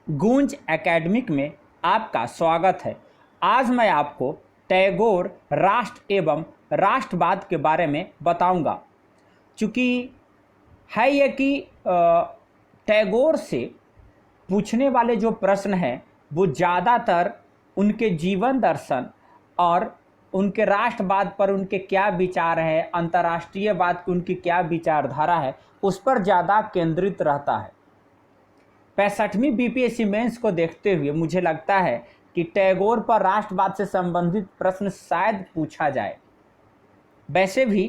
गूंज एकेडमिक में आपका स्वागत है। आज मैं आपको टैगोर राष्ट्र एवं राष्ट्रवाद के बारे में बताऊंगा। चूँकि है ये कि टैगोर से पूछने वाले जो प्रश्न हैं वो ज़्यादातर उनके जीवन दर्शन और उनके राष्ट्रवाद पर उनके क्या विचार है, अंतर्राष्ट्रीयवाद की उनकी क्या विचारधारा है, उस पर ज़्यादा केंद्रित रहता है। 65वीं बीपीएससी मेंस को देखते हुए मुझे लगता है कि टैगोर पर राष्ट्रवाद से संबंधित प्रश्न शायद पूछा जाए। वैसे भी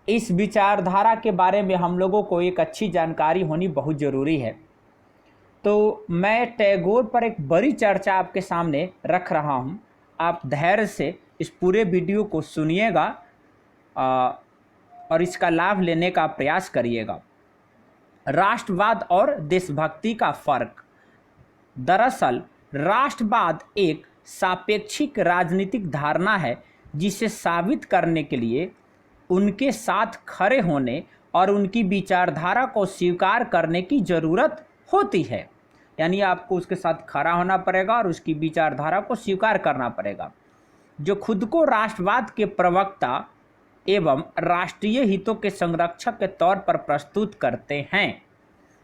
इस विचारधारा के बारे में हम लोगों को एक अच्छी जानकारी होनी बहुत ज़रूरी है। तो मैं टैगोर पर एक बड़ी चर्चा आपके सामने रख रहा हूं। आप धैर्य से इस पूरे वीडियो को सुनिएगा और इसका लाभ लेने का प्रयास करिएगा। राष्ट्रवाद और देशभक्ति का फर्क। दरअसल राष्ट्रवाद एक सापेक्षिक राजनीतिक धारणा है जिसे साबित करने के लिए उनके साथ खड़े होने और उनकी विचारधारा को स्वीकार करने की ज़रूरत होती है। यानी आपको उसके साथ खड़ा होना पड़ेगा और उसकी विचारधारा को स्वीकार करना पड़ेगा। जो खुद को राष्ट्रवाद के प्रवक्ता एवं राष्ट्रीय हितों के संरक्षक के तौर पर प्रस्तुत करते हैं।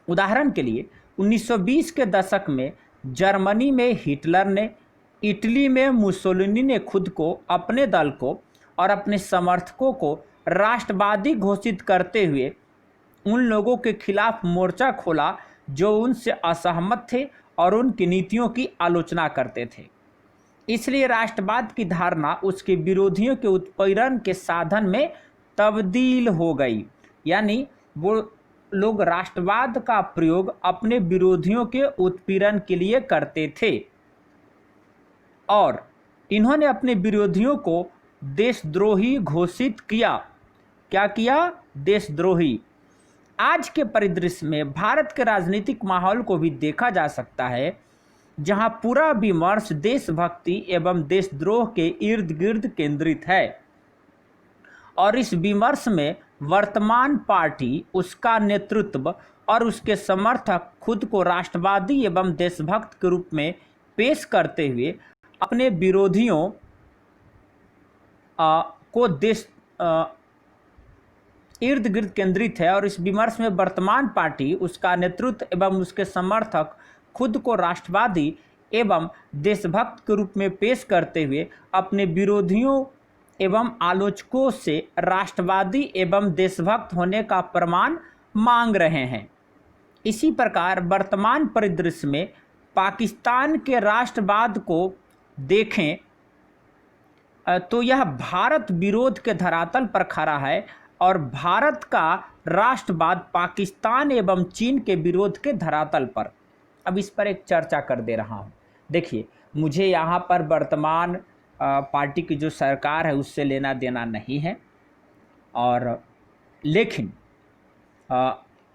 उदाहरण के लिए 1920 के दशक में जर्मनी में हिटलर ने, इटली में मुसोलिनी ने खुद को, अपने दल को और अपने समर्थकों को राष्ट्रवादी घोषित करते हुए उन लोगों के खिलाफ मोर्चा खोला जो उनसे असहमत थे और उनकी नीतियों की आलोचना करते थे। इसलिए राष्ट्रवाद की धारणा उसके विरोधियों के उत्पीड़न के साधन में तब्दील हो गई। यानी वो लोग राष्ट्रवाद का प्रयोग अपने विरोधियों के उत्पीड़न के लिए करते थे और इन्होंने अपने विरोधियों को देशद्रोही घोषित किया। क्या किया? देशद्रोही। आज के परिदृश्य में भारत के राजनीतिक माहौल को भी देखा जा सकता है, जहां पूरा विमर्श देशभक्ति एवं देशद्रोह के इर्द गिर्द केंद्रित है और इस विमर्श में वर्तमान पार्टी, उसका नेतृत्व और उसके समर्थक खुद को राष्ट्रवादी एवं देशभक्त के रूप में पेश करते हुए अपने विरोधियों को देश इर्द गिर्द केंद्रित है और इस विमर्श में वर्तमान पार्टी, उसका नेतृत्व एवं उसके समर्थक खुद को राष्ट्रवादी एवं देशभक्त के रूप में पेश करते हुए अपने विरोधियों एवं आलोचकों से राष्ट्रवादी एवं देशभक्त होने का प्रमाण मांग रहे हैं। इसी प्रकार वर्तमान परिदृश्य में पाकिस्तान के राष्ट्रवाद को देखें तो यह भारत विरोध के धरातल पर खड़ा है और भारत का राष्ट्रवाद पाकिस्तान एवं चीन के विरोध के धरातल पर। अब इस पर एक चर्चा कर दे रहा हूँ। देखिए, मुझे यहाँ पर वर्तमान पार्टी की जो सरकार है उससे लेना देना नहीं है, और लेकिन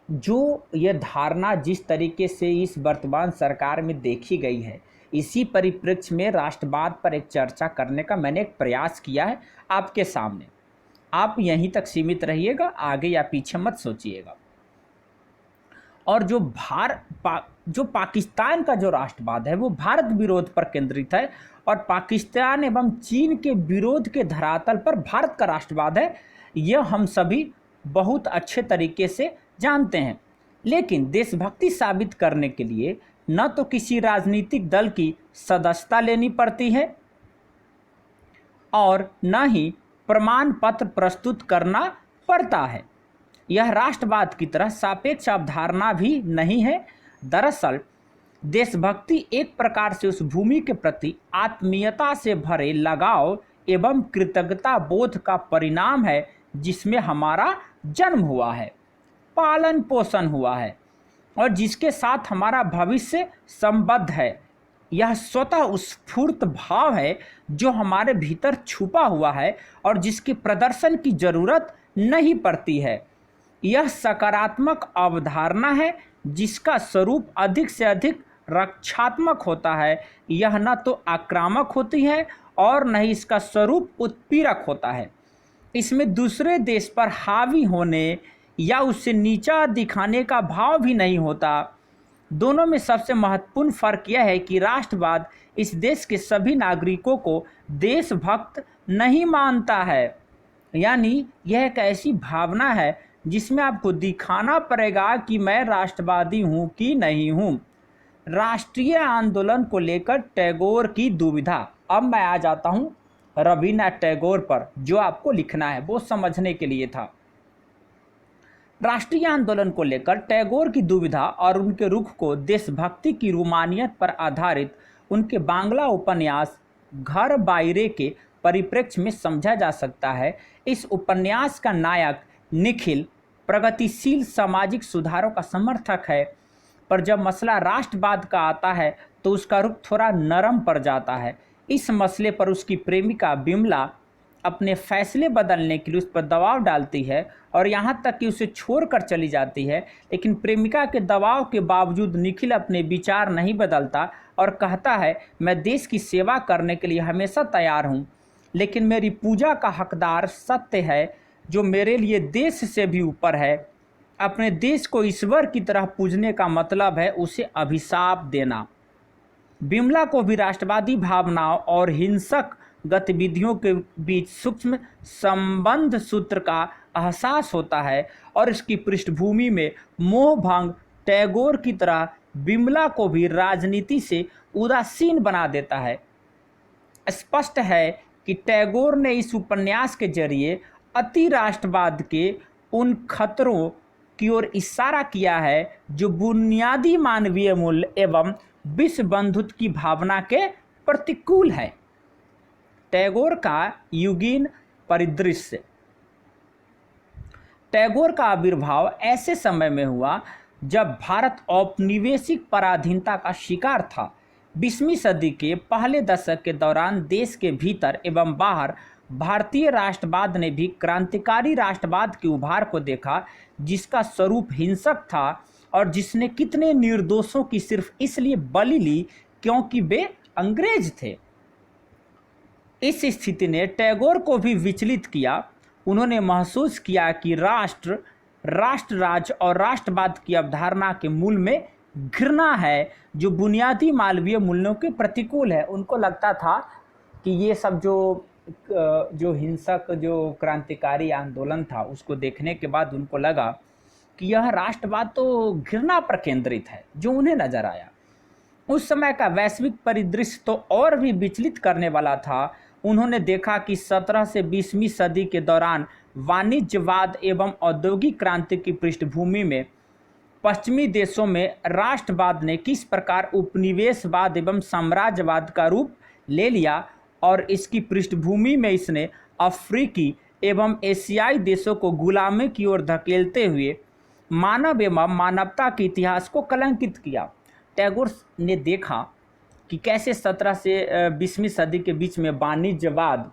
जो ये धारणा जिस तरीके से इस वर्तमान सरकार में देखी गई है, इसी परिप्रेक्ष्य में राष्ट्रवाद पर एक चर्चा करने का मैंने एक प्रयास किया है आपके सामने। आप यहीं तक सीमित रहिएगा, आगे या पीछे मत सोचिएगा। और जो पाकिस्तान का जो राष्ट्रवाद है वो भारत विरोध पर केंद्रित है और पाकिस्तान एवं चीन के विरोध के धरातल पर भारत का राष्ट्रवाद है। यह हम सभी बहुत अच्छे तरीके से जानते हैं। लेकिन देशभक्ति साबित करने के लिए न तो किसी राजनीतिक दल की सदस्यता लेनी पड़ती है और न ही प्रमाण पत्र प्रस्तुत करना पड़ता है। यह राष्ट्रवाद की तरह सापेक्ष अवधारणा भी नहीं है। दरअसल देशभक्ति एक प्रकार से उस भूमि के प्रति आत्मीयता से भरे लगाव एवं कृतज्ञता बोध का परिणाम है जिसमें हमारा जन्म हुआ है, पालन पोषण हुआ है और जिसके साथ हमारा भविष्य संबद्ध है। यह स्वतः स्फूर्त भाव है जो हमारे भीतर छुपा हुआ है और जिसके प्रदर्शन की जरूरत नहीं पड़ती है। यह सकारात्मक अवधारणा है जिसका स्वरूप अधिक से अधिक रक्षात्मक होता है। यह न तो आक्रामक होती है और न ही इसका स्वरूप उत्पीड़क होता है। इसमें दूसरे देश पर हावी होने या उससे नीचा दिखाने का भाव भी नहीं होता। दोनों में सबसे महत्वपूर्ण फर्क यह है कि राष्ट्रवाद इस देश के सभी नागरिकों को देशभक्त नहीं मानता है, यानी यह एक ऐसी भावना है जिसमें आपको दिखाना पड़ेगा कि मैं राष्ट्रवादी हूं कि नहीं हूं। राष्ट्रीय आंदोलन को लेकर टैगोर की दुविधा। अब मैं आ जाता हूं रवीन्द्रनाथ टैगोर पर, जो आपको लिखना है वो समझने के लिए था। राष्ट्रीय आंदोलन को लेकर टैगोर की दुविधा और उनके रुख को देशभक्ति की रूमानियत पर आधारित उनके बांग्ला उपन्यास घर बायरे के परिप्रेक्ष्य में समझा जा सकता है। इस उपन्यास का नायक निखिल प्रगतिशील सामाजिक सुधारों का समर्थक है, पर जब मसला राष्ट्रवाद का आता है तो उसका रुख थोड़ा नरम पड़ जाता है। इस मसले पर उसकी प्रेमिका बिमला अपने फैसले बदलने के लिए उस पर दबाव डालती है और यहाँ तक कि उसे छोड़कर चली जाती है, लेकिन प्रेमिका के दबाव के बावजूद निखिल अपने विचार नहीं बदलता और कहता है, मैं देश की सेवा करने के लिए हमेशा तैयार हूँ, लेकिन मेरी पूजा का हकदार सत्य है जो मेरे लिए देश से भी ऊपर है। अपने देश को ईश्वर की तरह पूजने का मतलब है उसे अभिशाप देना। बिमला को भी राष्ट्रवादी भावनाओं और हिंसक गतिविधियों के बीच सूक्ष्म संबंध सूत्र का एहसास होता है और इसकी पृष्ठभूमि में मोहभंग टैगोर की तरह बिमला को भी राजनीति से उदासीन बना देता है। स्पष्ट है कि टैगोर ने इस उपन्यास के जरिए अति राष्ट्रवाद के उन खतरों की ओर इशारा किया है जो बुनियादी मानवीय मूल्य एवं विश्व बंधुत्व की भावना के प्रतिकूल है। टैगोर का युगीन परिदृश्य। टैगोर का आविर्भाव ऐसे समय में हुआ जब भारत औपनिवेशिक पराधीनता का शिकार था। 20वीं सदी के पहले दशक के दौरान देश के भीतर एवं बाहर भारतीय राष्ट्रवाद ने भी क्रांतिकारी राष्ट्रवाद के उभार को देखा, जिसका स्वरूप हिंसक था और जिसने कितने निर्दोषों की सिर्फ इसलिए बलि ली क्योंकि वे अंग्रेज थे। इस स्थिति ने टैगोर को भी विचलित किया। उन्होंने महसूस किया कि राष्ट्र, राष्ट्रराज और राष्ट्रवाद की अवधारणा के मूल में घृणा है जो बुनियादी मानवीय मूल्यों के प्रतिकूल है। उनको लगता था कि ये सब जो हिंसक जो क्रांतिकारी आंदोलन था उसको देखने के बाद उनको लगा कि यह राष्ट्रवाद तो घृणा पर केंद्रित है, जो उन्हें नजर आया। उस समय का वैश्विक परिदृश्य तो और भी विचलित करने वाला था। उन्होंने देखा कि 17 से 20वीं सदी के दौरान वाणिज्यवाद एवं औद्योगिक क्रांति की पृष्ठभूमि में पश्चिमी देशों में राष्ट्रवाद ने किस प्रकार उपनिवेशवाद एवं साम्राज्यवाद का रूप ले लिया और इसकी पृष्ठभूमि में इसने अफ्रीकी एवं एशियाई देशों को गुलामी की ओर धकेलते हुए मानव एवं मानवता के इतिहास को कलंकित किया। टैगोर ने देखा कि कैसे 17 से 20वीं सदी के बीच में वाणिज्यवाद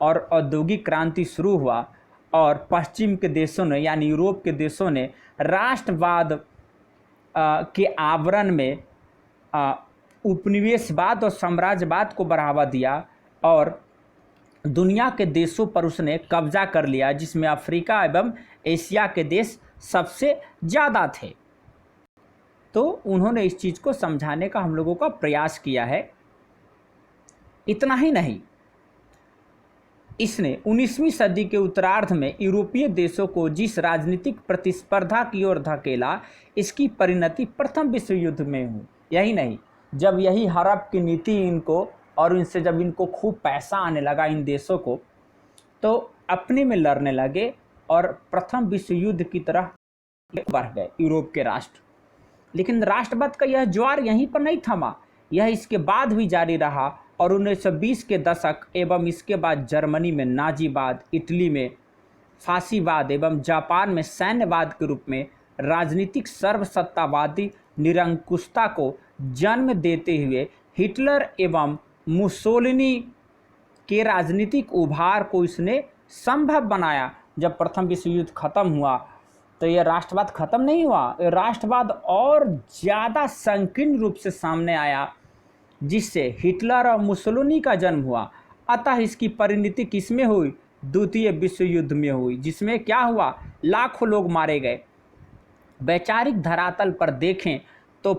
और औद्योगिक क्रांति शुरू हुआ और पश्चिम के देशों ने यानी यूरोप के देशों ने राष्ट्रवाद के आवरण में उपनिवेशवाद और साम्राज्यवाद को बढ़ावा दिया और दुनिया के देशों पर उसने कब्जा कर लिया, जिसमें अफ्रीका एवं एशिया के देश सबसे ज़्यादा थे। तो उन्होंने इस चीज़ को समझाने का हम लोगों का प्रयास किया है। इतना ही नहीं, इसने 19वीं सदी के उत्तरार्ध में यूरोपीय देशों को जिस राजनीतिक प्रतिस्पर्धा की ओर धकेला, इसकी परिणति प्रथम विश्व युद्ध में हुई। यही नहीं, जब यही हड़प की नीति इनको और इनसे जब इनको खूब पैसा आने लगा इन देशों को, तो अपने में लड़ने लगे और प्रथम विश्व युद्ध की तरह बढ़ गए यूरोप के राष्ट्र। लेकिन राष्ट्रवाद का यह ज्वार यहीं पर नहीं थमा, यह इसके बाद भी जारी रहा और 1920 के दशक एवं इसके बाद जर्मनी में नाजीवाद, इटली में फासीवाद एवं जापान में सैन्यवाद के रूप में राजनीतिक सर्वसत्तावादी निरंकुशता को जन्म देते हुए हिटलर एवं मुसोलिनी के राजनीतिक उभार को इसने संभव बनाया। जब प्रथम विश्व युद्ध खत्म हुआ तो यह राष्ट्रवाद खत्म नहीं हुआ, राष्ट्रवाद और ज़्यादा संकीर्ण रूप से सामने आया, जिससे हिटलर और मुसोलिनी का जन्म हुआ। अतः इसकी परिणति किसमें हुई? द्वितीय विश्व युद्ध में हुई, जिसमें क्या हुआ? लाखों लोग मारे गए। वैचारिक धरातल पर देखें तो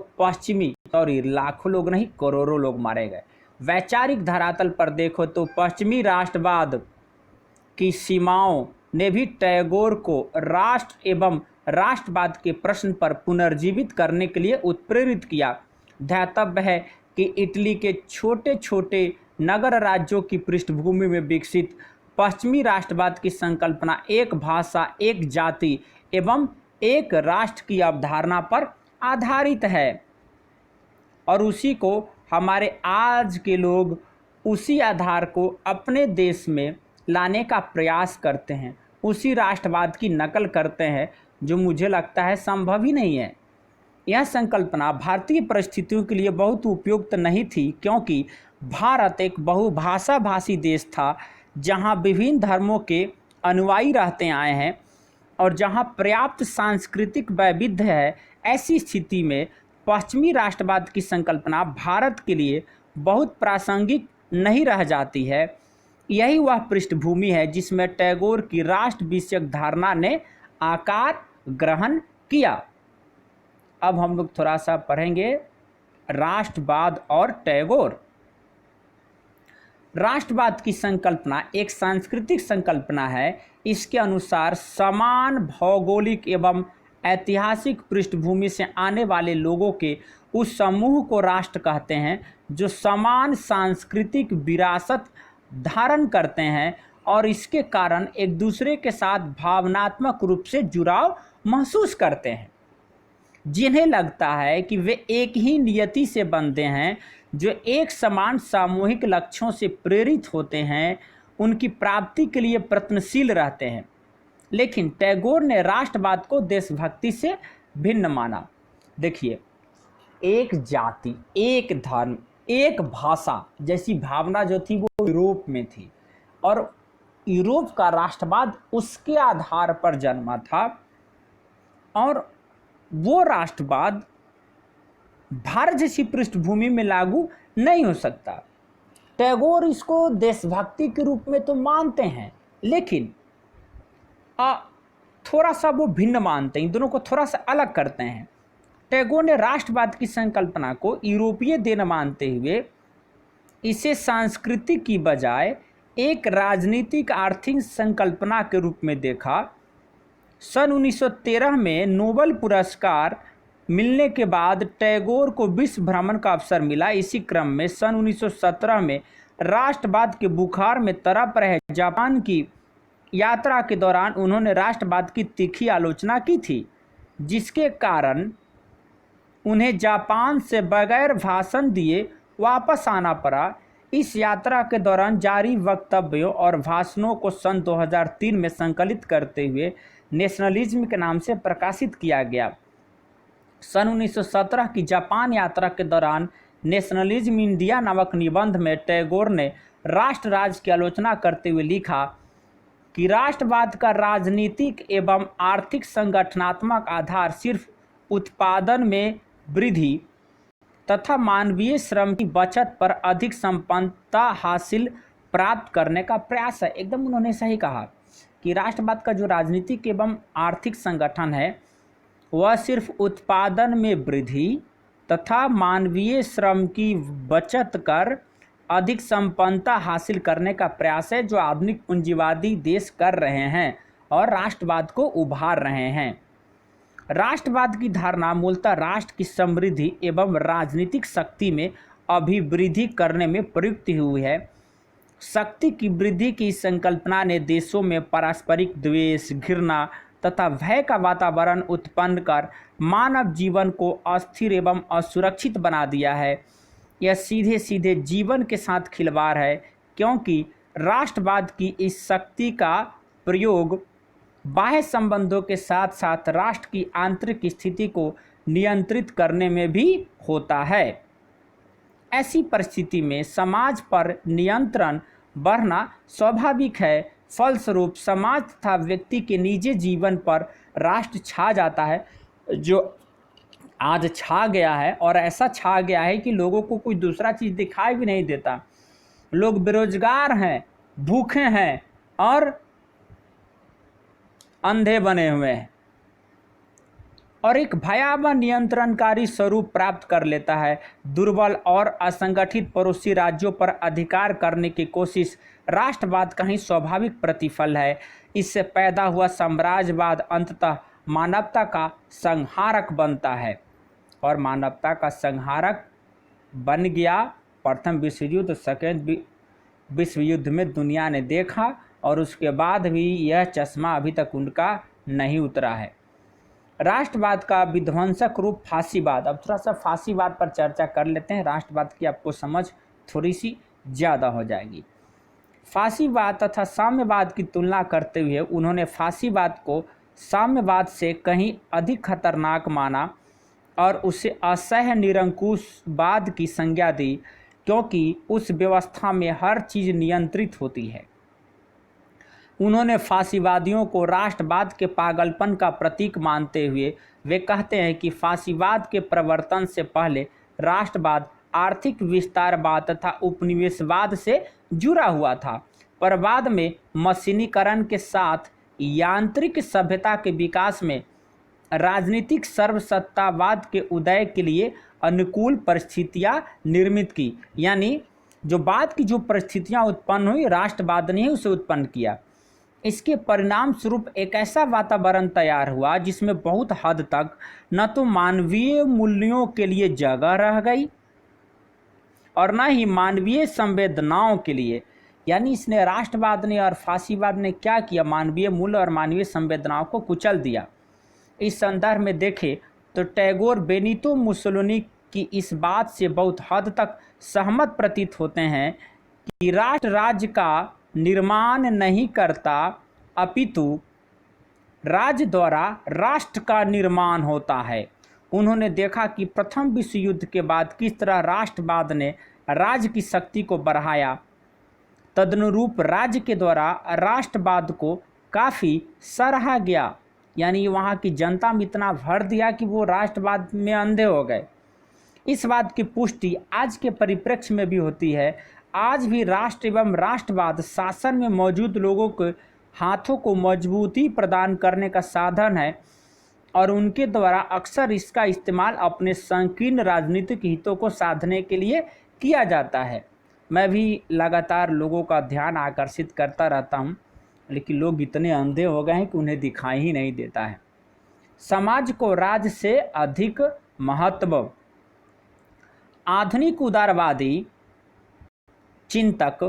लाखों लोग नहीं, करोड़ों लोग मारे गए। वैचारिक धरातल पर देखो तो पश्चिमी राष्ट्रवाद की सीमाओं ने भी टैगोर को राष्ट्र एवं राष्ट्रवाद के प्रश्न पर पुनर्जीवित करने के लिए उत्प्रेरित किया। ध्यातव्य है कि इटली के छोटे छोटे नगर राज्यों की पृष्ठभूमि में विकसित पश्चिमी राष्ट्रवाद की संकल्पना एक भाषा, एक जाति एवं एक राष्ट्र की अवधारणा पर आधारित है, और उसी को हमारे आज के लोग उसी आधार को अपने देश में लाने का प्रयास करते हैं, उसी राष्ट्रवाद की नकल करते हैं, जो मुझे लगता है संभव ही नहीं है। यह संकल्पना भारतीय परिस्थितियों के लिए बहुत उपयुक्त नहीं थी, क्योंकि भारत एक बहुभाषा भाषी देश था, जहां विभिन्न धर्मों के अनुयायी रहते आए हैं और जहां पर्याप्त सांस्कृतिक वैविध्य है। ऐसी स्थिति में पश्चिमी राष्ट्रवाद की संकल्पना भारत के लिए बहुत प्रासंगिक नहीं रह जाती है। यही वह पृष्ठभूमि है जिसमें टैगोर की राष्ट्र विषयक धारणा ने आकार ग्रहण किया। अब हम लोग थोड़ा सा पढ़ेंगे राष्ट्रवाद और टैगोर। राष्ट्रवाद की संकल्पना एक सांस्कृतिक संकल्पना है। इसके अनुसार समान भौगोलिक एवं ऐतिहासिक पृष्ठभूमि से आने वाले लोगों के उस समूह को राष्ट्र कहते हैं, जो समान सांस्कृतिक विरासत धारण करते हैं और इसके कारण एक दूसरे के साथ भावनात्मक रूप से जुड़ाव महसूस करते हैं, जिन्हें लगता है कि वे एक ही नियति से बंधे हैं, जो एक समान सामूहिक लक्ष्यों से प्रेरित होते हैं, उनकी प्राप्ति के लिए प्रयत्नशील रहते हैं। लेकिन टैगोर ने राष्ट्रवाद को देशभक्ति से भिन्न माना। देखिए, एक जाति, एक धर्म, एक भाषा जैसी भावना जो थी वो यूरोप में थी, और यूरोप का राष्ट्रवाद उसके आधार पर जन्मा था, और वो राष्ट्रवाद भारत जैसी पृष्ठभूमि में लागू नहीं हो सकता। टैगोर इसको देशभक्ति के रूप में तो मानते हैं, लेकिन थोड़ा सा वो भिन्न मानते हैं, इन दोनों को थोड़ा सा अलग करते हैं। टैगोर ने राष्ट्रवाद की संकल्पना को यूरोपीय देन मानते हुए इसे सांस्कृतिक की बजाय एक राजनीतिक आर्थिक संकल्पना के रूप में देखा। सन 1913 में नोबेल पुरस्कार मिलने के बाद टैगोर को विश्व भ्रमण का अवसर मिला। इसी क्रम में सन 1917 में राष्ट्रवाद के बुखार में तड़प रहे जापान की यात्रा के दौरान उन्होंने राष्ट्रवाद की तीखी आलोचना की थी, जिसके कारण उन्हें जापान से बगैर भाषण दिए वापस आना पड़ा। इस यात्रा के दौरान जारी वक्तव्यों और भाषणों को सन 2003 में संकलित करते हुए नेशनलिज्म के नाम से प्रकाशित किया गया। सन 1917 की जापान यात्रा के दौरान नेशनलिज्म इंडिया नामक निबंध में टैगोर ने राष्ट्र राज्य की आलोचना करते हुए लिखा कि राष्ट्रवाद का राजनीतिक एवं आर्थिक संगठनात्मक आधार सिर्फ उत्पादन में वृद्धि तथा मानवीय श्रम की बचत पर अधिक संपन्नता हासिल प्राप्त करने का प्रयास है। एकदम उन्होंने सही कहा कि राष्ट्रवाद का जो राजनीतिक एवं आर्थिक संगठन है वह सिर्फ उत्पादन में वृद्धि तथा मानवीय श्रम की बचत कर अधिक संपन्नता हासिल करने का प्रयास है, जो आधुनिक पूंजीवादी देश कर रहे हैं और राष्ट्रवाद को उभार रहे हैं। राष्ट्रवाद की धारणा मूलतः राष्ट्र की समृद्धि एवं राजनीतिक शक्ति में अभिवृद्धि करने में प्रयुक्त हुई है। शक्ति की वृद्धि की संकल्पना ने देशों में पारस्परिक द्वेष, घृणा तथा भय का वातावरण उत्पन्न कर मानव जीवन को अस्थिर एवं असुरक्षित बना दिया है। यह सीधे सीधे जीवन के साथ खिलवाड़ है, क्योंकि राष्ट्रवाद की इस शक्ति का प्रयोग बाह्य संबंधों के साथ साथ राष्ट्र की आंतरिक स्थिति को नियंत्रित करने में भी होता है। ऐसी परिस्थिति में समाज पर नियंत्रण बढ़ना स्वाभाविक है। फलस्वरूप समाज तथा व्यक्ति के निजी जीवन पर राष्ट्र छा जाता है, जो आज छा गया है, और ऐसा छा गया है कि लोगों को कोई दूसरा चीज़ दिखाई भी नहीं देता। लोग बेरोजगार हैं, भूखे हैं और अंधे बने हुए हैं। और एक भयावह नियंत्रणकारी स्वरूप प्राप्त कर लेता है। दुर्बल और असंगठित पड़ोसी राज्यों पर अधिकार करने की कोशिश राष्ट्रवाद का ही स्वाभाविक प्रतिफल है। इससे पैदा हुआ साम्राज्यवाद अंततः मानवता का संहारक बनता है और मानवता का संहारक बन गया। प्रथम विश्व युद्ध, सेकेंड विश्व युद्ध में दुनिया ने देखा और उसके बाद भी यह चश्मा अभी तक उनका नहीं उतरा है। राष्ट्रवाद का विध्वंसक रूप फांसीवाद। अब थोड़ा सा फांसीवाद पर चर्चा कर लेते हैं, राष्ट्रवाद की आपको समझ थोड़ी सी ज़्यादा हो जाएगी। फांसीवाद तथा साम्यवाद की तुलना करते हुए उन्होंने फांसीवाद को साम्यवाद से कहीं अधिक खतरनाक माना और उसे असह्य निरंकुशवाद की संज्ञा दी, क्योंकि उस व्यवस्था में हर चीज़ नियंत्रित होती है। उन्होंने फांसीवादियों को राष्ट्रवाद के पागलपन का प्रतीक मानते हुए वे कहते हैं कि फांसीवाद के प्रवर्तन से पहले राष्ट्रवाद आर्थिक विस्तारवाद तथा उपनिवेशवाद से जुड़ा हुआ था, पर बाद में मशीनीकरण के साथ यांत्रिक सभ्यता के विकास में राजनीतिक सर्वसत्तावाद के उदय के लिए अनुकूल परिस्थितियां निर्मित की। यानी जो बाद की जो परिस्थितियां उत्पन्न हुई, राष्ट्रवाद ने ही उसे उत्पन्न किया। इसके परिणाम स्वरूप एक ऐसा वातावरण तैयार हुआ जिसमें बहुत हद तक न तो मानवीय मूल्यों के लिए जगह रह गई और न ही मानवीय संवेदनाओं के लिए। यानी इसने, राष्ट्रवाद ने और फांसीवाद ने क्या किया, मानवीय मूल्य और मानवीय संवेदनाओं को कुचल दिया। इस संदर्भ में देखें तो टैगोर बेनितो मुसोलिनी की इस बात से बहुत हद तक सहमत प्रतीत होते हैं कि राष्ट्र राज्य का निर्माण नहीं करता, अपितु राज्य द्वारा राष्ट्र का निर्माण होता है। उन्होंने देखा कि प्रथम विश्व युद्ध के बाद किस तरह राष्ट्रवाद ने राज्य की शक्ति को बढ़ाया, तदनुरूप राज्य के द्वारा राष्ट्रवाद को काफ़ी सराहा गया। यानी वहाँ की जनता में इतना भर दिया कि वो राष्ट्रवाद में अंधे हो गए। इस बात की पुष्टि आज के परिप्रेक्ष्य में भी होती है। आज भी राष्ट्र एवं राष्ट्रवाद शासन में मौजूद लोगों के हाथों को मजबूती प्रदान करने का साधन है और उनके द्वारा अक्सर इसका इस्तेमाल अपने संकीर्ण राजनीतिक हितों को साधने के लिए किया जाता है। मैं भी लगातार लोगों का ध्यान आकर्षित करता रहता हूँ, लेकिन लोग इतने अंधे हो गए हैं कि उन्हें दिखाई ही नहीं देता है। समाज को राज्य से अधिक महत्व। आधुनिक उदारवादी चिंतक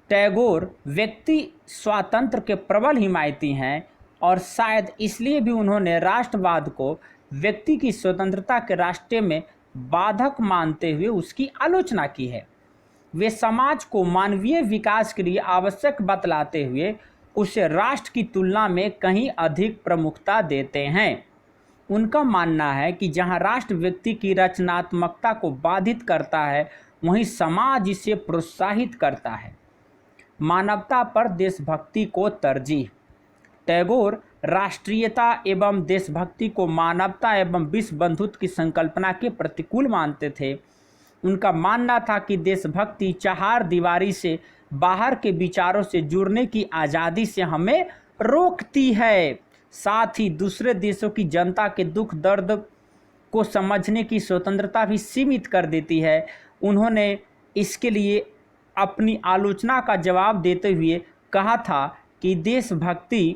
टैगोर व्यक्ति स्वातंत्र्य के प्रबल हिमायती हैं और शायद इसलिए भी उन्होंने राष्ट्रवाद को व्यक्ति की स्वतंत्रता के रास्ते में बाधक मानते हुए उसकी आलोचना की है। वे समाज को मानवीय विकास के लिए आवश्यक बतलाते हुए उसे राष्ट्र की तुलना में कहीं अधिक प्रमुखता देते हैं। उनका मानना है कि जहां राष्ट्र व्यक्ति की रचनात्मकता को बाधित करता है, वहीं समाज इसे प्रोत्साहित करता है। मानवता पर देशभक्ति को तरजीह। टैगोर राष्ट्रीयता एवं देशभक्ति को मानवता एवं विश्व बंधुत्व की संकल्पना के प्रतिकूल मानते थे। उनका मानना था कि देशभक्ति चार दीवारी से बाहर के विचारों से जुड़ने की आज़ादी से हमें रोकती है, साथ ही दूसरे देशों की जनता के दुख दर्द को समझने की स्वतंत्रता भी सीमित कर देती है। उन्होंने इसके लिए अपनी आलोचना का जवाब देते हुए कहा था कि देशभक्ति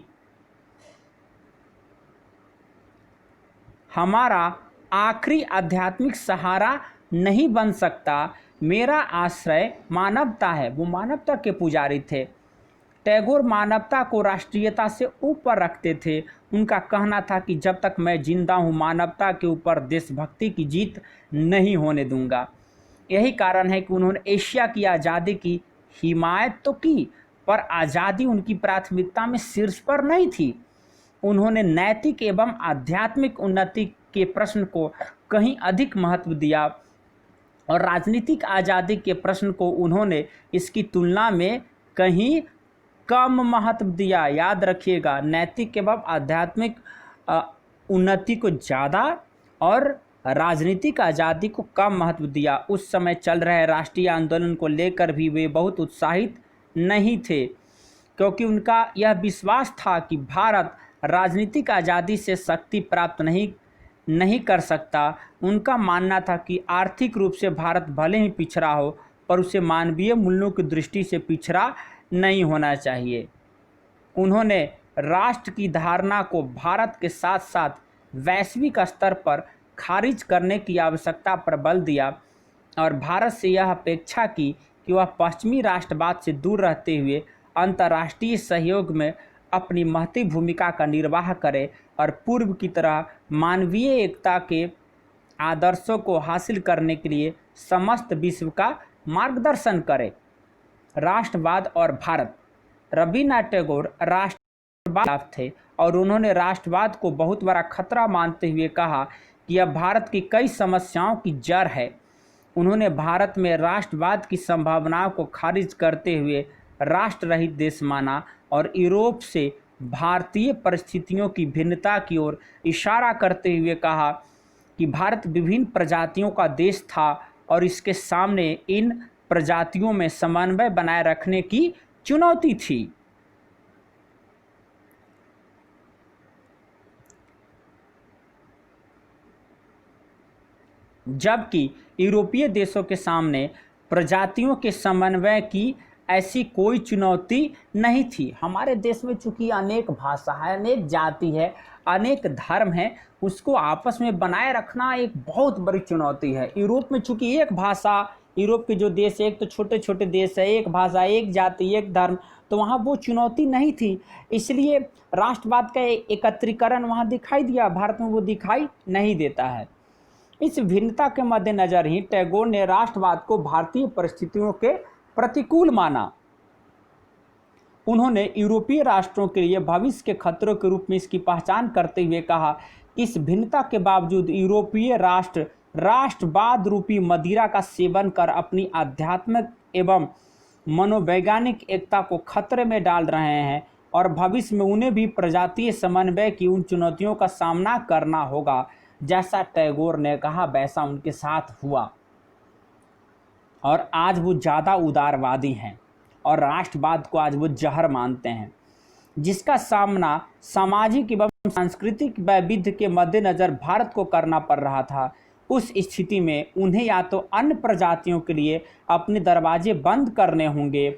हमारा आखिरी आध्यात्मिक सहारा नहीं बन सकता, मेरा आश्रय मानवता है। वो मानवता के पुजारी थे। टैगोर मानवता को राष्ट्रीयता से ऊपर रखते थे। उनका कहना था कि जब तक मैं जिंदा हूँ, मानवता के ऊपर देशभक्ति की जीत नहीं होने दूंगा। यही कारण है कि उन्होंने एशिया की आज़ादी की हिमायत तो की, पर आज़ादी उनकी प्राथमिकता में शीर्ष पर नहीं थी। उन्होंने नैतिक एवं आध्यात्मिक उन्नति के प्रश्न को कहीं अधिक महत्व दिया और राजनीतिक आज़ादी के प्रश्न को उन्होंने इसकी तुलना में कहीं कम महत्व दिया। याद रखिएगा, नैतिक एवं आध्यात्मिक उन्नति को ज़्यादा और राजनीतिक आज़ादी को कम महत्व दिया। उस समय चल रहे राष्ट्रीय आंदोलन को लेकर भी वे बहुत उत्साहित नहीं थे, क्योंकि उनका यह विश्वास था कि भारत राजनीतिक आज़ादी से शक्ति प्राप्त नहीं नहीं कर सकता। उनका मानना था कि आर्थिक रूप से भारत भले ही पिछड़ा हो, पर उसे मानवीय मूल्यों की दृष्टि से पिछड़ा नहीं होना चाहिए। उन्होंने राष्ट्र की धारणा को भारत के साथ साथ वैश्विक स्तर पर खारिज करने की आवश्यकता पर बल दिया और भारत से यह अपेक्षा की कि वह पश्चिमी राष्ट्रवाद से दूर रहते हुए अंतर्राष्ट्रीय सहयोग में अपनी महती भूमिका का निर्वाह करे और पूर्व की तरह मानवीय एकता के आदर्शों को हासिल करने के लिए समस्त विश्व का मार्गदर्शन करे। राष्ट्रवाद और भारत। रवीन्द्रनाथ टैगोर राष्ट्रवाद थे और उन्होंने राष्ट्रवाद को बहुत बड़ा खतरा मानते हुए कहा कि यह भारत की कई समस्याओं की जड़ है। उन्होंने भारत में राष्ट्रवाद की संभावनाओं को खारिज करते हुए राष्ट्र रहित देश माना और यूरोप से भारतीय परिस्थितियों की भिन्नता की ओर इशारा करते हुए कहा कि भारत विभिन्न प्रजातियों का देश था और इसके सामने इन प्रजातियों में समन्वय बनाए रखने की चुनौती थी। जबकि यूरोपीय देशों के सामने प्रजातियों के समन्वय की ऐसी कोई चुनौती नहीं थी। हमारे देश में चूंकि अनेक भाषा है, अनेक जाति है, अनेक धर्म है, उसको आपस में बनाए रखना एक बहुत बड़ी चुनौती है। यूरोप में चूंकि एक भाषा, यूरोप के जो देश है एक तो छोटे छोटे देश है, एक भाषा, एक जाति, एक धर्म, तो वहाँ वो चुनौती नहीं थी। इसलिए राष्ट्रवाद का एकत्रीकरण वहाँ दिखाई दिया, भारत में वो दिखाई नहीं देता है। इस भिन्नता के मद्देनजर ही टैगोर ने राष्ट्रवाद को भारतीय परिस्थितियों के प्रतिकूल माना। उन्होंने यूरोपीय राष्ट्रों के लिए भविष्य के खतरों के रूप में इसकी पहचान करते हुए कहा कि इस भिन्नता के बावजूद यूरोपीय राष्ट्र राष्ट्रवाद रूपी मदिरा का सेवन कर अपनी आध्यात्मिक एवं मनोवैज्ञानिक एकता को खतरे में डाल रहे हैं और भविष्य में उन्हें भी प्रजातीय समन्वय की उन चुनौतियों का सामना करना होगा। जैसा टैगोर ने कहा वैसा उनके साथ हुआ और आज वो ज़्यादा उदारवादी हैं और राष्ट्रवाद को आज वो जहर मानते हैं, जिसका सामना सामाजिक एवं सांस्कृतिक वैविध्य के मद्देनज़र भारत को करना पड़ रहा था। उस स्थिति में उन्हें या तो अन्य प्रजातियों के लिए अपने दरवाजे बंद करने होंगे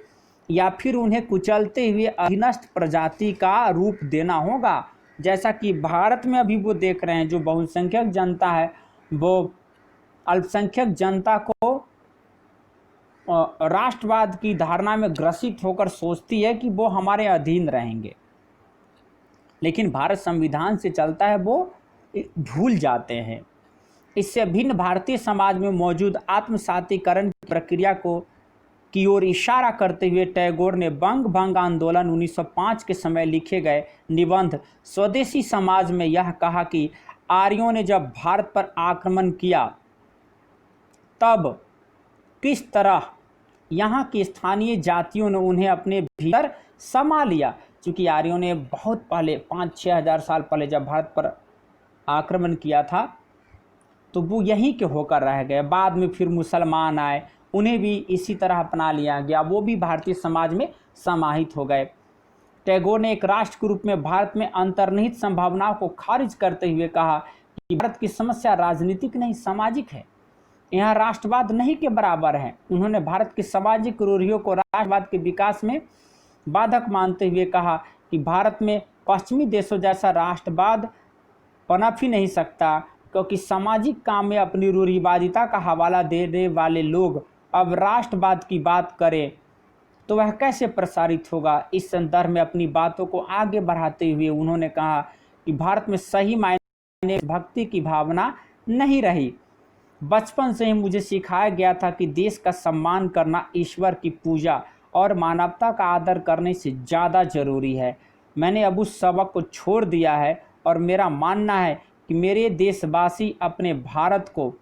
या फिर उन्हें कुचलते हुए अधीनस्थ प्रजाति का रूप देना होगा। जैसा कि भारत में अभी वो देख रहे हैं, जो बहुसंख्यक जनता है वो अल्पसंख्यक जनता को राष्ट्रवाद की धारणा में ग्रसित होकर सोचती है कि वो हमारे अधीन रहेंगे, लेकिन भारत संविधान से चलता है वो भूल जाते हैं। इससे भिन्न भारतीय समाज में मौजूद आत्मसातीकरण की प्रक्रिया की ओर इशारा करते हुए टैगोर ने बंग भंग आंदोलन 1905 के समय लिखे गए निबंध स्वदेशी समाज में यह कहा कि आर्यों ने जब भारत पर आक्रमण किया तब किस तरह यहाँ की स्थानीय जातियों ने उन्हें अपने भीतर समा लिया। चूँकि आर्यों ने बहुत पहले 5-6 हज़ार साल पहले जब भारत पर आक्रमण किया था तो वो यहीं के होकर रह गए। बाद में फिर मुसलमान आए, उन्हें भी इसी तरह अपना लिया गया, वो भी भारतीय समाज में समाहित हो गए। टैगोर ने एक राष्ट्र के रूप में भारत में अंतर्निहित संभावनाओं को खारिज करते हुए कहा कि भारत की समस्या राजनीतिक नहीं सामाजिक है, यहाँ राष्ट्रवाद नहीं के बराबर है। उन्होंने भारत की सामाजिक रूढ़ियों को राष्ट्रवाद के विकास में बाधक मानते हुए कहा कि भारत में पश्चिमी देशों जैसा राष्ट्रवाद पनप ही नहीं सकता, क्योंकि सामाजिक काम में अपनी रूढ़िवादिता का हवाला देने वाले लोग अब राष्ट्रवाद की बात करें तो वह कैसे प्रसारित होगा। इस संदर्भ में अपनी बातों को आगे बढ़ाते हुए उन्होंने कहा कि भारत में सही मायने भक्ति की भावना नहीं रही। बचपन से ही मुझे सिखाया गया था कि देश का सम्मान करना ईश्वर की पूजा और मानवता का आदर करने से ज़्यादा जरूरी है। मैंने अब उस सबक को छोड़ दिया है और मेरा मानना है कि मेरे देशवासी अपने भारत को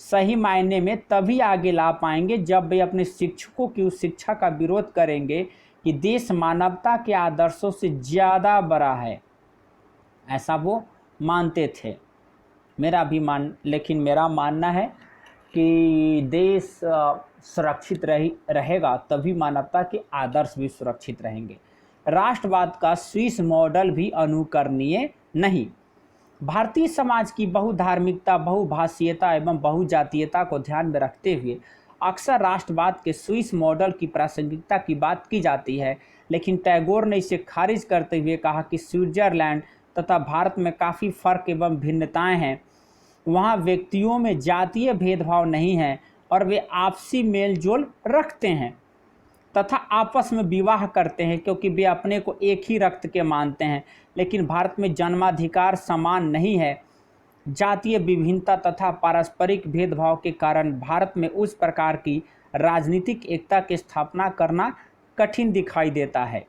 सही मायने में तभी आगे ला पाएंगे जब वे अपने शिक्षकों की उस शिक्षा का विरोध करेंगे कि देश मानवता के आदर्शों से ज़्यादा बड़ा है। ऐसा वो मानते थे। लेकिन मेरा मानना है कि देश सुरक्षित रहेगा तभी मानवता के आदर्श भी सुरक्षित रहेंगे। राष्ट्रवाद का स्विस मॉडल भी अनुकरणीय नहीं। भारतीय समाज की बहुधार्मिकता, बहुभाषीयता एवं बहुजातीयता को ध्यान में रखते हुए अक्सर राष्ट्रवाद के स्विस मॉडल की प्रासंगिकता की बात की जाती है, लेकिन टैगोर ने इसे खारिज करते हुए कहा कि स्विट्जरलैंड तथा भारत में काफ़ी फर्क एवं भिन्नताएं हैं। वहाँ व्यक्तियों में जातीय भेदभाव नहीं है और वे आपसी मेल जोल रखते हैं तथा आपस में विवाह करते हैं, क्योंकि वे अपने को एक ही रक्त के मानते हैं। लेकिन भारत में जन्माधिकार समान नहीं है। जातीय विभिन्नता तथा पारस्परिक भेदभाव के कारण भारत में उस प्रकार की राजनीतिक एकता की स्थापना करना कठिन दिखाई देता है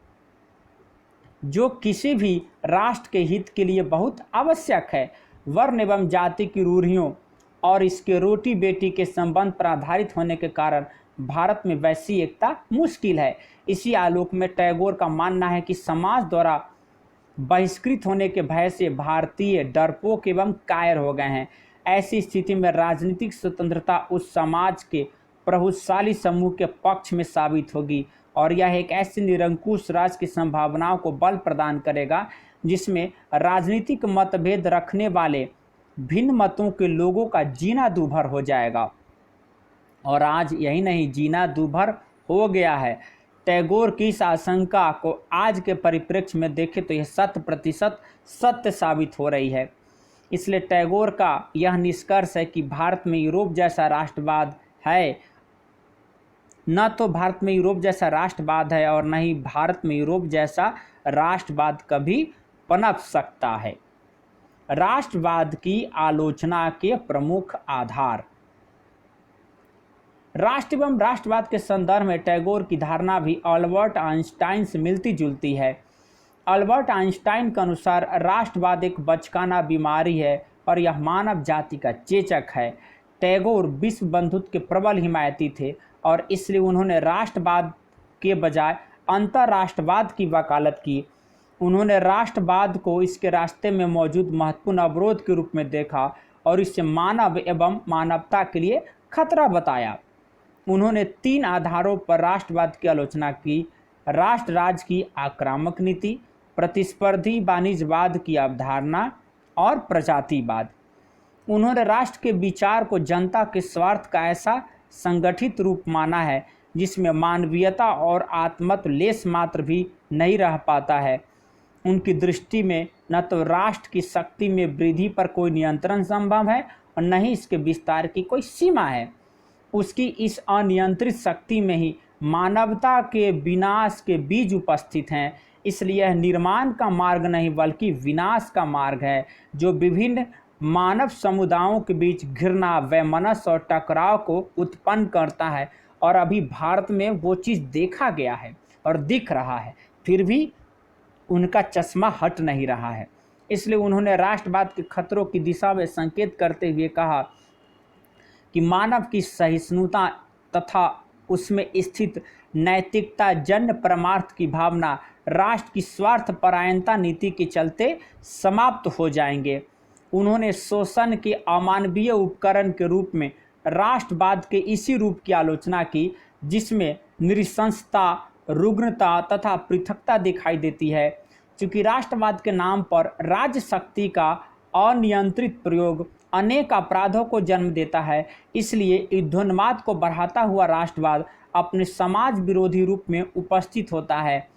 जो किसी भी राष्ट्र के हित के लिए बहुत आवश्यक है। वर्ण एवं जाति की रूढ़ियों और इसके रोटी बेटी के संबंध पर आधारित होने के कारण भारत में वैसी एकता मुश्किल है। इसी आलोक में टैगोर का मानना है कि समाज द्वारा बहिष्कृत होने के भय से भारतीय डरपोक एवं कायर हो गए हैं। ऐसी स्थिति में राजनीतिक स्वतंत्रता उस समाज के प्रभुशाली समूह के पक्ष में साबित होगी और यह एक ऐसे निरंकुश राज की संभावनाओं को बल प्रदान करेगा जिसमें राजनीतिक मतभेद रखने वाले भिन्न मतों के लोगों का जीना दूभर हो जाएगा। और आज यही नहीं, जीना दूभर हो गया है। टैगोर की इस आशंका को आज के परिप्रेक्ष्य में देखें तो यह 100% सत्य साबित हो रही है। इसलिए टैगोर का यह निष्कर्ष है कि भारत में यूरोप जैसा राष्ट्रवाद है, न तो भारत में यूरोप जैसा राष्ट्रवाद है और न ही भारत में यूरोप जैसा राष्ट्रवाद कभी पनप सकता है। राष्ट्रवाद की आलोचना के प्रमुख आधार। राष्ट्र एवं राष्ट्रवाद के संदर्भ में टैगोर की धारणा भी अल्बर्ट आइंस्टाइन से मिलती जुलती है। अल्बर्ट आइंस्टाइन के अनुसार राष्ट्रवाद एक बचकाना बीमारी है और यह मानव जाति का चेचक है। टैगोर विश्व बंधुत्व के प्रबल हिमायती थे और इसलिए उन्होंने राष्ट्रवाद के बजाय अंतर्राष्ट्रवाद की वकालत की। उन्होंने राष्ट्रवाद को इसके रास्ते में मौजूद महत्वपूर्ण अवरोध के रूप में देखा और इसे मानव एवं मानवता के लिए खतरा बताया। उन्होंने 3 आधारों पर राष्ट्रवाद की आलोचना की: राष्ट्र राज्य की आक्रामक नीति, प्रतिस्पर्धी वाणिज्यवाद की अवधारणा और प्रजातिवाद। उन्होंने राष्ट्र के विचार को जनता के स्वार्थ का ऐसा संगठित रूप माना है जिसमें मानवीयता और आत्मत्व लेश मात्र भी नहीं रह पाता है। उनकी दृष्टि में न तो राष्ट्र की शक्ति में वृद्धि पर कोई नियंत्रण संभव है और न ही इसके विस्तार की कोई सीमा है। उसकी इस अनियंत्रित शक्ति में ही मानवता के विनाश के बीज उपस्थित हैं। इसलिए यह निर्माण का मार्ग नहीं बल्कि विनाश का मार्ग है जो विभिन्न मानव समुदायों के बीच घृणा, वैमनस्य और टकराव को उत्पन्न करता है। और अभी भारत में वो चीज़ देखा गया है और दिख रहा है, फिर भी उनका चश्मा हट नहीं रहा है। इसलिए उन्होंने राष्ट्रवाद के खतरों की दिशा में संकेत करते हुए कहा कि मानव की सहिष्णुता तथा उसमें स्थित नैतिकता जन्य परमार्थ की भावना राष्ट्र की स्वार्थपरायणता नीति के चलते समाप्त हो जाएंगे। उन्होंने शोषण के अमानवीय उपकरण के रूप में राष्ट्रवाद के इसी रूप की आलोचना की जिसमें नृशंसता, रुग्णता तथा पृथकता दिखाई देती है। चूँकि राष्ट्रवाद के नाम पर राज्य शक्ति का अनियंत्रित प्रयोग अनेक अपराधों को जन्म देता है, इसलिए युद्धोन्माद को बढ़ाता हुआ राष्ट्रवाद अपने समाज विरोधी रूप में उपस्थित होता है।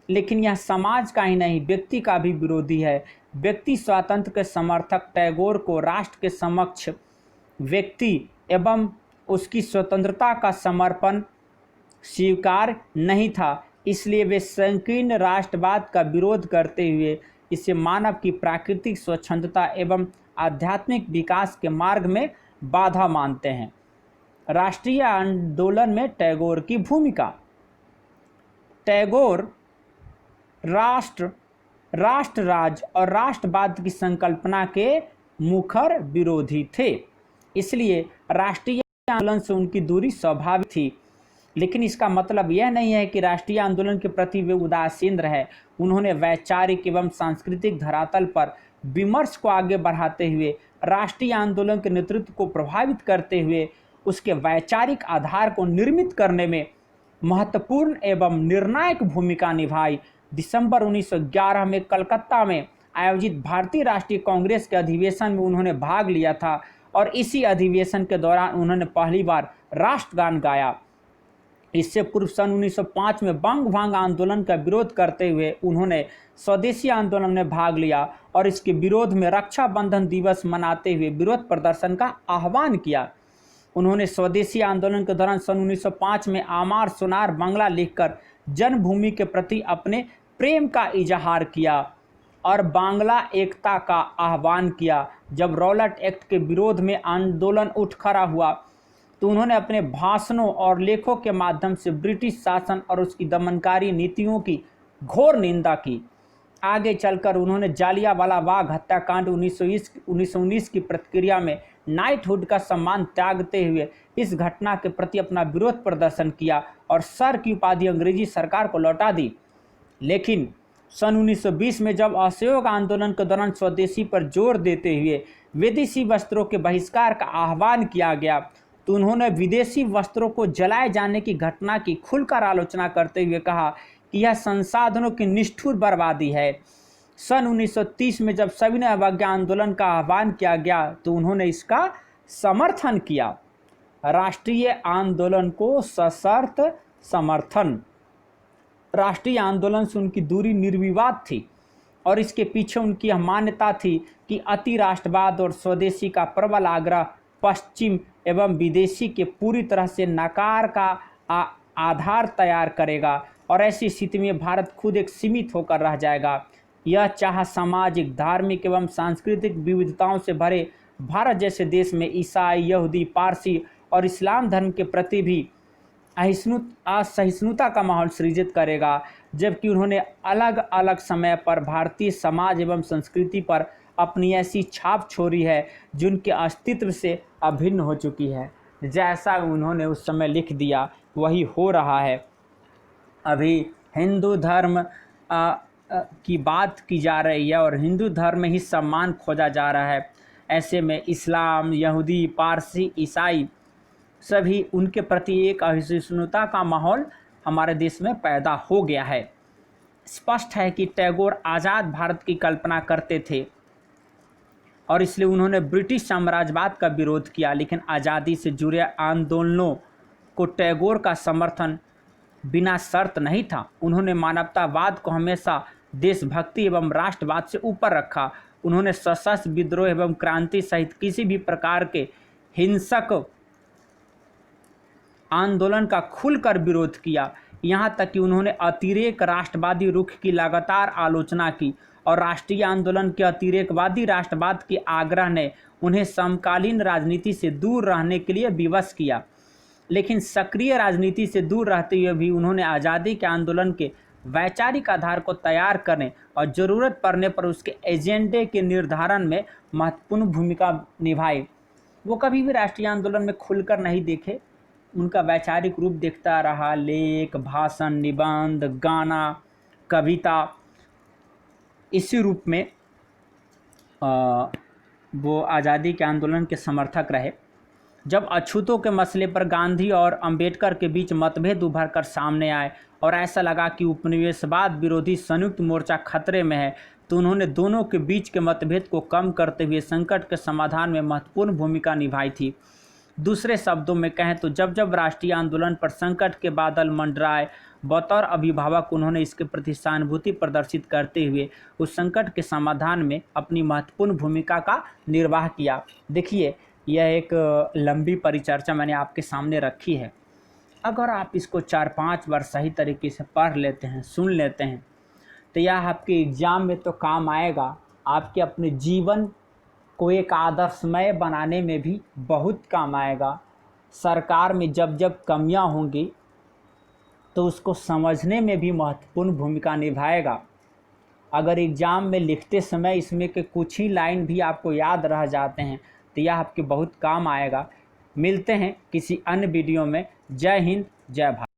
लेकिन यह समाज का ही नहीं, व्यक्ति का भी विरोधी है। व्यक्ति स्वातंत्र्य के समर्थक टैगोर को राष्ट्र के समक्ष व्यक्ति एवं उसकी स्वतंत्रता का समर्पण स्वीकार नहीं था। इसलिए वे संकीर्ण राष्ट्रवाद का विरोध करते हुए इसे मानव की प्राकृतिक स्वच्छंदता एवं आध्यात्मिक विकास के मार्ग में बाधा मानते हैं। राष्ट्रीय आंदोलन में टैगोर की भूमिका। टैगोर राष्ट्र, राष्ट्र-राज्य और राष्ट्रवाद की संकल्पना के मुखर विरोधी थे। इसलिए राष्ट्रीय आंदोलन से उनकी दूरी स्वाभाविक थी। लेकिन इसका मतलब यह नहीं है कि राष्ट्रीय आंदोलन के प्रति वे उदासीन रहे। उन्होंने वैचारिक एवं सांस्कृतिक धरातल पर विमर्श को आगे बढ़ाते हुए राष्ट्रीय आंदोलन के नेतृत्व को प्रभावित करते हुए उसके वैचारिक आधार को निर्मित करने में महत्वपूर्ण एवं निर्णायक भूमिका निभाई। दिसंबर 1911 में कलकत्ता में आयोजित भारतीय राष्ट्रीय कांग्रेस के अधिवेशन में उन्होंने भाग लिया था और इसी अधिवेशन के दौरान उन्होंने पहली बार राष्ट्रगान गाया। इससे पूर्व सन 1905 में बंग भंग आंदोलन का विरोध करते हुए उन्होंने स्वदेशी आंदोलन में भाग लिया और इसके विरोध में रक्षाबंधन दिवस मनाते हुए विरोध प्रदर्शन का आह्वान किया। उन्होंने स्वदेशी आंदोलन के दौरान सन 1905 में आमार सोनार बांग्ला लिखकर जन्मभूमि के प्रति अपने प्रेम का इजहार किया और बांग्ला एकता का आह्वान किया। जब रॉलेट एक्ट के विरोध में आंदोलन उठ खड़ा हुआ तो उन्होंने अपने भाषणों और लेखों के माध्यम से ब्रिटिश शासन और उसकी दमनकारी नीतियों की घोर निंदा की। आगे चलकर उन्होंने जालियांवाला बाग हत्याकांड 1919 की प्रतिक्रिया में नाइटहुड का सम्मान त्यागते हुए इस घटना के प्रति अपना विरोध प्रदर्शन किया और सर की उपाधि अंग्रेजी सरकार को लौटा दी। लेकिन सन 1920 में जब असहयोग आंदोलन के दौरान स्वदेशी पर जोर देते हुए विदेशी वस्त्रों के बहिष्कार का आह्वान किया गया तो उन्होंने विदेशी वस्त्रों को जलाए जाने की घटना की खुलकर आलोचना करते हुए कहा कि यह संसाधनों की निष्ठुर बर्बादी है। सन 1930 में जब सविनय अवज्ञा आंदोलन का आह्वान किया गया तो उन्होंने इसका समर्थन किया। राष्ट्रीय आंदोलन को सशर्त समर्थन। राष्ट्रीय आंदोलन से उनकी दूरी निर्विवाद थी और इसके पीछे उनकी यह मान्यता थी कि अति राष्ट्रवाद और स्वदेशी का प्रबल आग्रह पश्चिम एवं विदेशी के पूरी तरह से नकार का आधार तैयार करेगा और ऐसी स्थिति में भारत खुद एक सीमित होकर रह जाएगा। यह चाह सामाजिक, धार्मिक एवं सांस्कृतिक विविधताओं से भरे भारत जैसे देश में ईसाई, यहूदी, पारसी और इस्लाम धर्म के प्रति भी असहिष्णुता का माहौल सृजित करेगा, जबकि उन्होंने अलग अलग समय पर भारतीय समाज एवं संस्कृति पर अपनी ऐसी छाप छोड़ी है जो उनके अस्तित्व से अभिन्न हो चुकी है। जैसा उन्होंने उस समय लिख दिया वही हो रहा है। अभी हिंदू धर्म की बात की जा रही है और हिंदू धर्म में ही सम्मान खोजा जा रहा है। ऐसे में इस्लाम, यहूदी, पारसी, ईसाई सभी उनके प्रति एक असहिष्णुता का माहौल हमारे देश में पैदा हो गया है। स्पष्ट है कि टैगोर आज़ाद भारत की कल्पना करते थे और इसलिए उन्होंने ब्रिटिश साम्राज्यवाद का विरोध किया, लेकिन आज़ादी से जुड़े आंदोलनों को टैगोर का समर्थन बिना शर्त नहीं था। उन्होंने मानवतावाद को हमेशा देशभक्ति एवं राष्ट्रवाद से ऊपर रखा। उन्होंने सशस्त्र विद्रोह एवं क्रांति सहित किसी भी प्रकार के हिंसक आंदोलन का खुलकर विरोध किया। यहाँ तक कि उन्होंने अतिरेक राष्ट्रवादी रुख की लगातार आलोचना की और राष्ट्रीय आंदोलन के अतिरेकवादी राष्ट्रवाद के आग्रह ने उन्हें समकालीन राजनीति से दूर रहने के लिए विवश किया। लेकिन सक्रिय राजनीति से दूर रहते हुए भी उन्होंने आज़ादी के आंदोलन के वैचारिक आधार को तैयार करने और ज़रूरत पड़ने पर उसके एजेंडे के निर्धारण में महत्वपूर्ण भूमिका निभाई। वो कभी भी राष्ट्रीय आंदोलन में खुलकर नहीं देखे, उनका वैचारिक रूप देखता रहा। लेख, भाषण, निबंध, गाना, कविता, इसी रूप में वो आज़ादी के आंदोलन के समर्थक रहे। जब अछूतों के मसले पर गांधी और अंबेडकर के बीच मतभेद उभर कर सामने आए और ऐसा लगा कि उपनिवेशवाद विरोधी संयुक्त मोर्चा खतरे में है, तो उन्होंने दोनों के बीच के मतभेद को कम करते हुए संकट के समाधान में महत्वपूर्ण भूमिका निभाई थी। दूसरे शब्दों में कहें तो जब जब राष्ट्रीय आंदोलन पर संकट के बादल मंडराए, बतौर अभिभावक उन्होंने इसके प्रति सहानुभूति प्रदर्शित करते हुए उस संकट के समाधान में अपनी महत्वपूर्ण भूमिका का निर्वाह किया। देखिए, यह एक लंबी परिचर्चा मैंने आपके सामने रखी है। अगर आप इसको 4-5 बार सही तरीके से पढ़ लेते हैं, सुन लेते हैं, तो यह आपके एग्ज़ाम में तो काम आएगा, आपके अपने जीवन को एक आदर्शमय बनाने में भी बहुत काम आएगा। सरकार में जब जब कमियां होंगी तो उसको समझने में भी महत्वपूर्ण भूमिका निभाएगा। अगर एग्ज़ाम में लिखते समय इसमें के कुछ ही लाइन भी आपको याद रह जाते हैं तो यह आपके बहुत काम आएगा। मिलते हैं किसी अन्य वीडियो में। जय हिंद, जय भारत।